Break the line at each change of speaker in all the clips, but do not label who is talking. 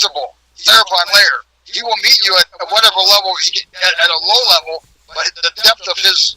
invincible Theropon layer. He will meet you at whatever level at a low level, but the depth of his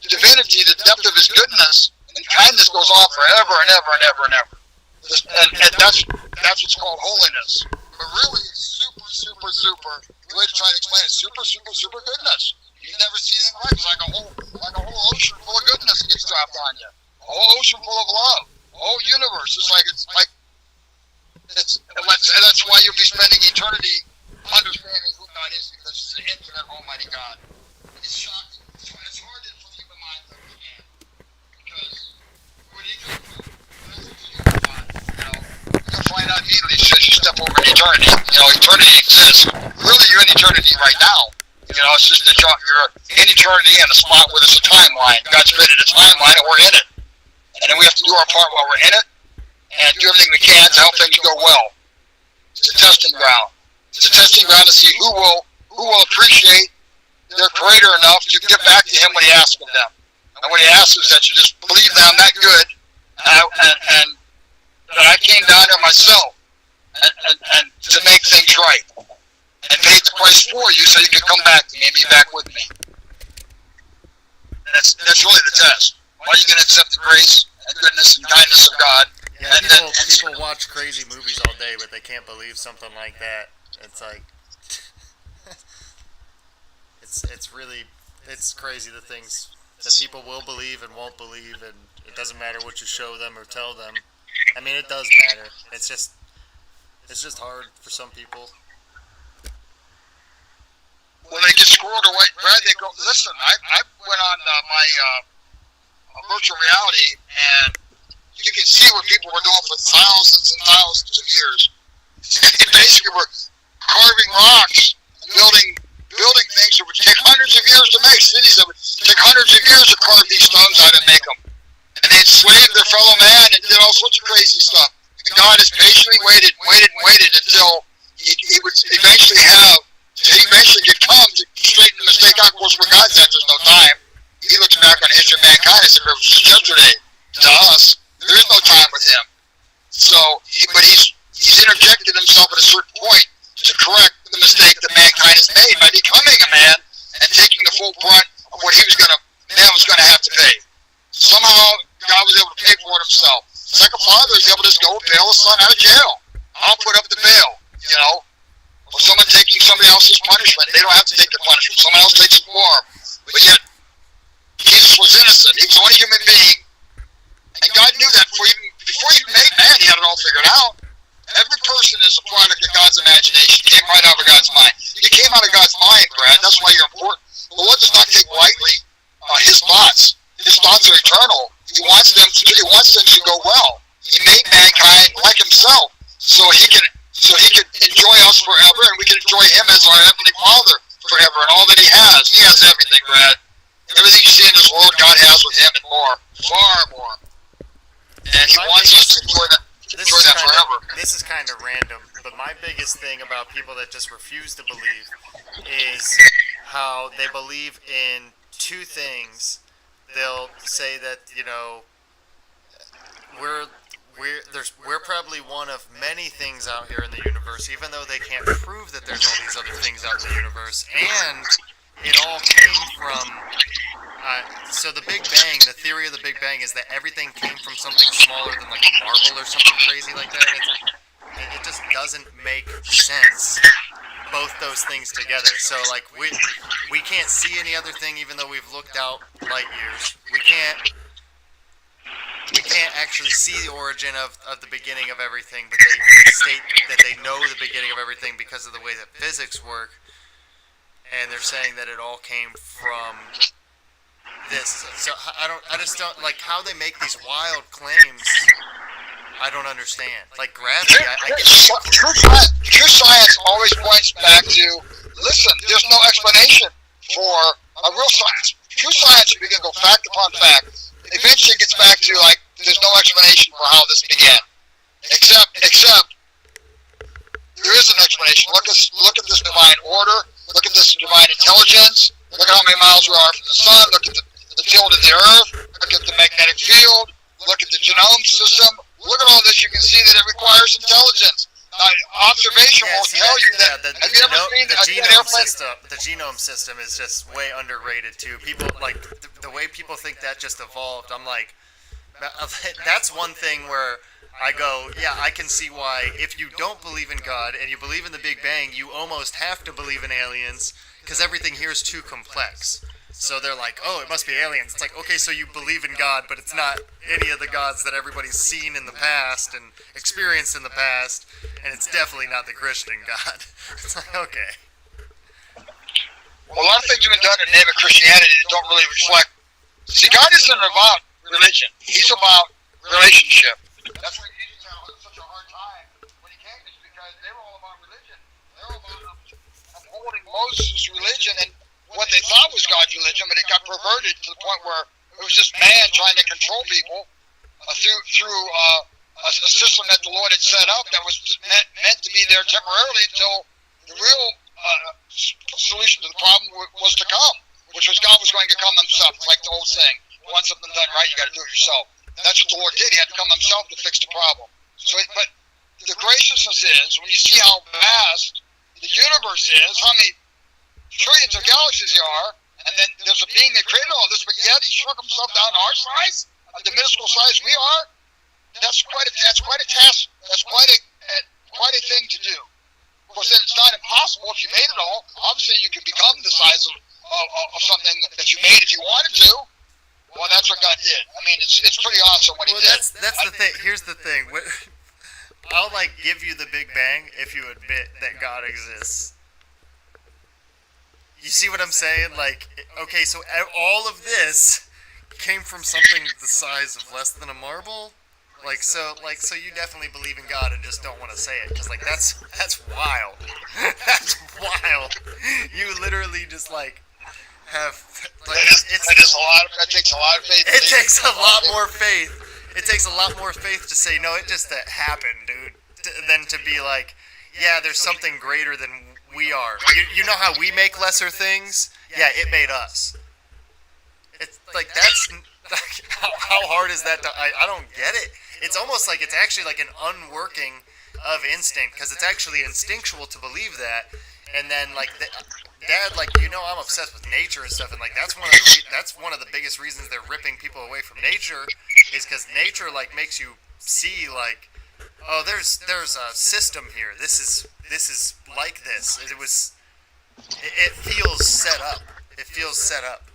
divinity, the depth of his goodness and kindness goes on forever and ever and ever and ever. And that's what's called holiness. But really, it's super, super, super. The way to try to explain it, super, super, super goodness. You've never seen anything like it. It's like a whole ocean full of goodness that gets dropped on you. A whole ocean full of love. A whole universe. And that's why you'll be spending eternity understanding who God is, because it's the infinite Almighty God. It's shocking. It's hard for the human mind to understand, because when you go through God, you'll find out immediately as you step over into eternity. Eternity exists. Really, you're in eternity right now. It's just that you're in eternity in a spot where there's a timeline. God's created a timeline, and we're in it. And then we have to do our part while we're in it, and do everything we can to help things go well. It's a testing ground. It's a testing ground to see who will appreciate their Creator enough to give back to Him when He asks of them. And what He asks is that you just believe that I'm that good, and that I came down here myself and to make things right, and paid the price for you so you can come back to me and be back with me. That's really the test. Are you going to accept the grace and goodness and kindness of God?
Yeah, people watch crazy movies all day, but they can't believe something like that. It's like, it's crazy the things that people will believe and won't believe, and it doesn't matter what you show them or tell them. I mean, it does matter. It's just hard for some people.
When they get squirreled away, Brad, they go, listen, I went on my virtual reality, and you can see what people were doing for thousands and thousands of years. They basically were carving rocks, building things that would take hundreds of years to make. Cities that would take hundreds of years to carve these stones out and make them. And they enslaved their fellow man and did all sorts of crazy stuff. And God has patiently waited until he would eventually could come to straighten the mistake out. Of course, where God's at, there's no time. He looks back on the history of mankind and said, it was just yesterday to us. There is no time with him. So, but he's interjected himself at a certain point to correct the mistake that mankind has made by becoming a man and taking the full brunt of what man was going to have to pay. Somehow, God was able to pay for it himself. It's like a father is able to just go bail his son out of jail. I'll put up the bail, Or someone taking somebody else's punishment. They don't have to take the punishment. Someone else takes it for him. But yet, Jesus was innocent. He was only a human being. And God knew that before he made man, he had it all figured out. Every person is a product of God's imagination. He came right out of God's mind. You came out of God's mind, Brad. That's why you're important. The Lord does not take lightly his thoughts. His thoughts are eternal. He wants them to go well. He made mankind like himself, so he can enjoy us forever, and we can enjoy him as our Heavenly Father forever, and all that he has. He has everything, Brad. Everything you see in this world, God has with him and more. Far more. And he wants us to enjoy that forever.
This is kind of random, but my biggest thing about people that just refuse to believe is how they believe in two things. They'll say that, we're probably one of many things out here in the universe, even though they can't prove that there's all these other things out in the universe. And it all came from, so the Big Bang, the theory of the Big Bang is that everything came from something smaller than like a marble or something crazy like that. It just doesn't make sense, both those things together. So like we can't see any other thing, even though we've looked out light years. We can't actually see the origin of the beginning of everything, but they state that they know the beginning of everything because of the way that physics work, and they're saying that it all came from this. So I just don't like how they make these wild claims. I don't understand. Like gravity,
True science always points back to, listen, there's no explanation for a real science. True science, we can go fact upon fact. Eventually gets back to, like, there's no explanation for how this began. Except there is an explanation. Look at this divine order. Look at this divine intelligence. Look at how many miles we are from the sun. Look at the field of the earth. Look at the magnetic field. Look at the genome system. Look at all this. You can see that it requires intelligence. Observation will tell you that. Have you ever seen
the
an
genome
airplane?
system? The genome system is just way underrated too. People like the way people think that just evolved. I'm like, that's one thing where I go, yeah, I can see why if you don't believe in God and you believe in the Big Bang, you almost have to believe in aliens because everything here is too complex. So they're like, oh, it must be aliens. It's like, okay, so you believe in God, but it's not any of the gods that everybody's seen in the past and experienced in the past, and it's definitely not the Christian God. It's like, okay.
Well, a lot of things have been done in the name of Christianity that don't really reflect. See, God isn't about religion. He's about relationship. That's why Jesus had such a hard time when he came, is because they were all about religion. They were about upholding Moses' religion and what they thought was God's religion, but it got perverted to the point where it was just man trying to control people through a system that the Lord had set up that was meant to be there temporarily until the real solution to the problem was to come, which was God was going to come himself. It's like the old saying, you want something done right, you got to do it yourself. That's what the Lord did. He had to come himself to fix the problem. So, but the graciousness is, when you see how vast the universe is, how many trillions of galaxies there are, and then there's a being that created all this, but yet he shrunk himself down to our size, the minuscule size we are. That's quite a task. That's quite a thing to do. Of course, then it's not impossible if you made it all. Obviously, you can become the size of something that you made if you wanted to. Well, that's what God did. I mean, it's pretty awesome what he did.
That's the thing. Here's the thing. I'll give you the Big Bang if you admit that God exists. You see what I'm saying? Okay, so all of this came from something the size of less than a marble. So you definitely believe in God and just don't want to say it, because that's wild. That's wild. You literally just have
That takes a lot of faith.
It takes a lot more faith. It takes a lot more faith to say no. It just happened, dude. Than to be like, yeah, there's something greater than we are. You know how we make lesser things? Yeah, it made us. It's like that's how hard is that? I don't get it. It's almost like it's actually like an unworking of instinct, because it's actually instinctual to believe that. And then Dad, I'm obsessed with nature and stuff, and that's one of the biggest reasons they're ripping people away from nature, is because nature makes you see oh, there's a system here. This is like this. It feels set up. It feels set up.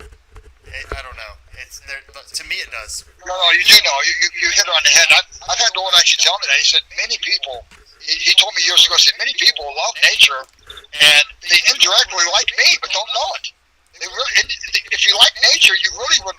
I don't know. It's there, but to me it does.
No, you do know. You hit it on the head. I've had Lord actually tell me that. He said many people. He told me years ago. He said many people love nature, and they indirectly like me, but don't know it. If you like nature, you really would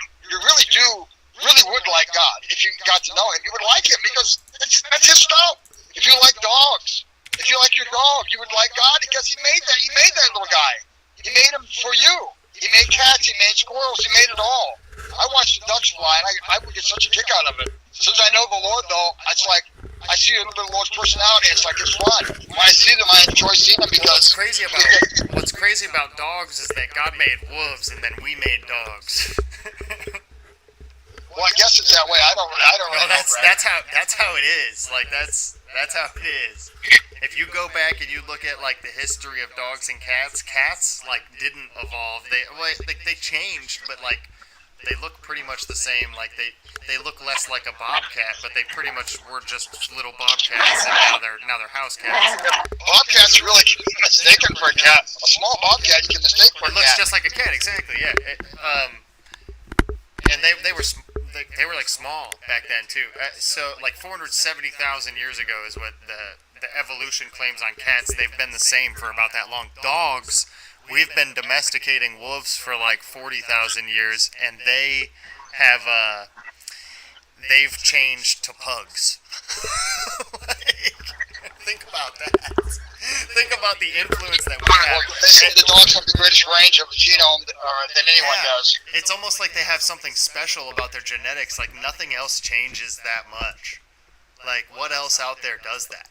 like God. If you got to know Him, you would like Him, because that's His stuff. If you like dogs, if you like your dog, you would like God because He made that. He made that little guy. He made him for you. He made cats. He made squirrels. He made it all. I watched the ducks fly, and I would get such a kick out of it. Since I know the Lord, though, it's like I see a little bit of the Lord's personality. It's fun. When I see them, I enjoy seeing them because
what's crazy about dogs is that God made wolves, and then we made dogs.
Well, I guess it's that way. I don't really know.
That's how it is. That's how it is. If you go back and you look at the history of dogs and cats didn't evolve. They changed, but they look pretty much the same. They look less like a bobcat, but they pretty much were just little bobcats, and now they're house cats.
Bobcats are really mistaken for a cat. A small bobcat you can mistake for a cat.
It looks just like a cat, exactly. Yeah. And they were small back then too. So 470,000 years ago is what the evolution claims on cats. They've been the same for about that long. Dogs, we've been domesticating wolves for 40,000 years, and they have they've changed to pugs. Think about that. Think about the influence that we have.
Well, they say the dogs have the greatest range of genome than anyone does.
It's almost like they have something special about their genetics. Nothing else changes that much. What else out there does that?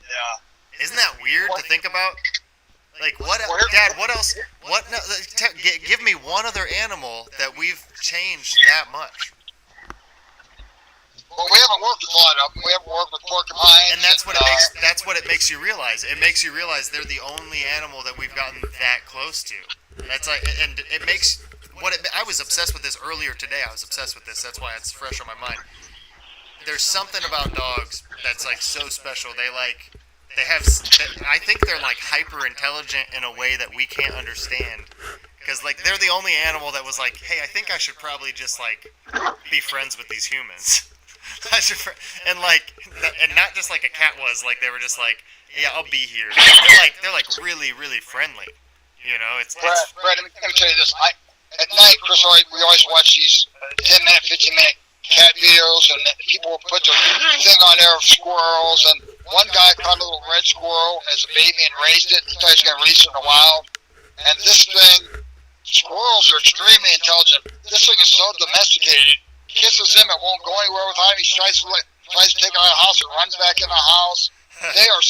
Yeah.
Isn't that weird to think about? Dad, what else? Give me one other animal that we've changed that much.
But we haven't worked with a lot of them. We haven't worked with porcupines.
And that's what it makes you realize. It makes you realize they're the only animal that we've gotten that close to. That's like, and it makes I was obsessed with this earlier today. I was obsessed with this. That's why it's fresh on my mind. There's something about dogs that's like so special. I think they're like hyper intelligent in a way that we can't understand. Because like they're the only animal that was like, hey, I think I should probably just like be friends with these humans. And not just like a cat was. Like they were just like, yeah, I'll be here. They're like really, really friendly. You know,
Brad, let me tell you this. At night, Chris, we always watch these 10-minute, 15-minute cat videos, and people will put their thing on there of squirrels. And one guy caught a little red squirrel as a baby and raised it. He thought he was going to release it in the wild. And this thing, squirrels are extremely intelligent. This thing is so domesticated. Kisses him, it won't go anywhere without him. He tries to take it out of the house, it runs back in the house. They are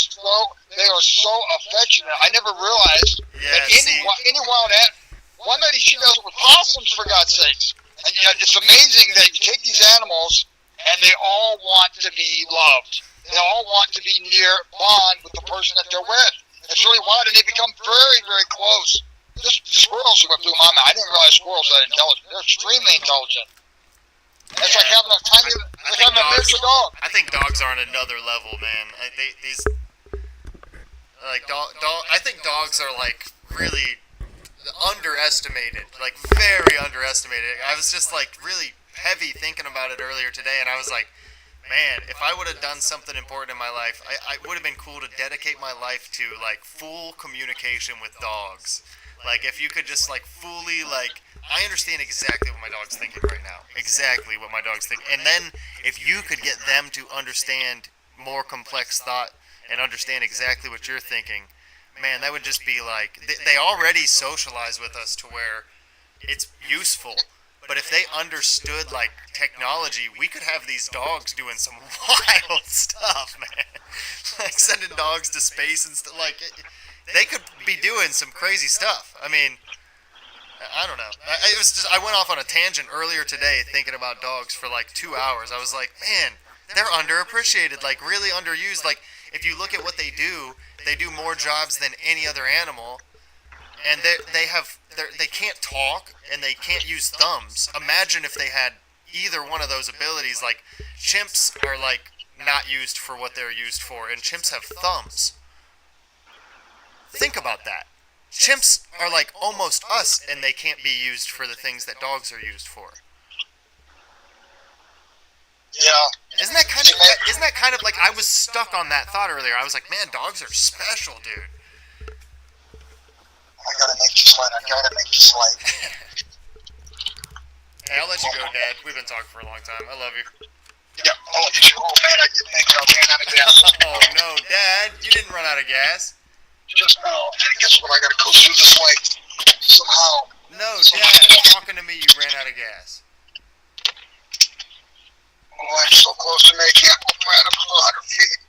so affectionate. I never realized that any wild animal. One lady, she does it with possums, for God's sakes. And it's amazing that you take these animals, and they all want to be loved. They all want to be bond with the person that they're with. It's really wild, and they become very, very close. The squirrels are what blew my mind. I didn't realize squirrels are that intelligent. They're extremely intelligent. It's like having a miniature dog.
I think dogs are on another level, man. I think dogs are like really underestimated, like very underestimated. I was just like really heavy thinking about it earlier today, and I was like, man, if I would have done something important in my life, I would have been cool to dedicate my life to like full communication with dogs. Like if you could just like fully like, I understand exactly what my dog's thinking right now. Exactly what my dog's thinking. And then if you could get them to understand more complex thought and understand exactly what you're thinking, man, that would just be like, they already socialize with us to where it's useful. But if they understood like technology, we could have these dogs doing some wild stuff, man. Like sending dogs to space and stuff. Like they could be doing some crazy stuff. I mean, I don't know. I went off on a tangent earlier today thinking about dogs for like 2 hours. I was like, man, they're underappreciated, like really underused. Like if you look at what they do more jobs than any other animal, and they can't talk and they can't use thumbs. Imagine if they had either one of those abilities. Like chimps are like not used for what they're used for, and chimps have thumbs. Think about that. Chimps are like almost us, and they can't be used for the things that dogs are used for.
Yeah.
Isn't that kind of like, I was stuck on that thought earlier. I was like, man, dogs are special, dude.
I gotta make this light.
Hey, I'll let you go, Dad. We've been talking for a long time. I love you.
Yeah. Oh man, I didn't make it. I ran out of gas.
Oh no, Dad, you didn't run out of gas.
Just now. And guess what? I gotta go through this light somehow.
No, Dad, talking to me, you ran out of gas.
Oh, I'm so close to making it. I'm 100 feet.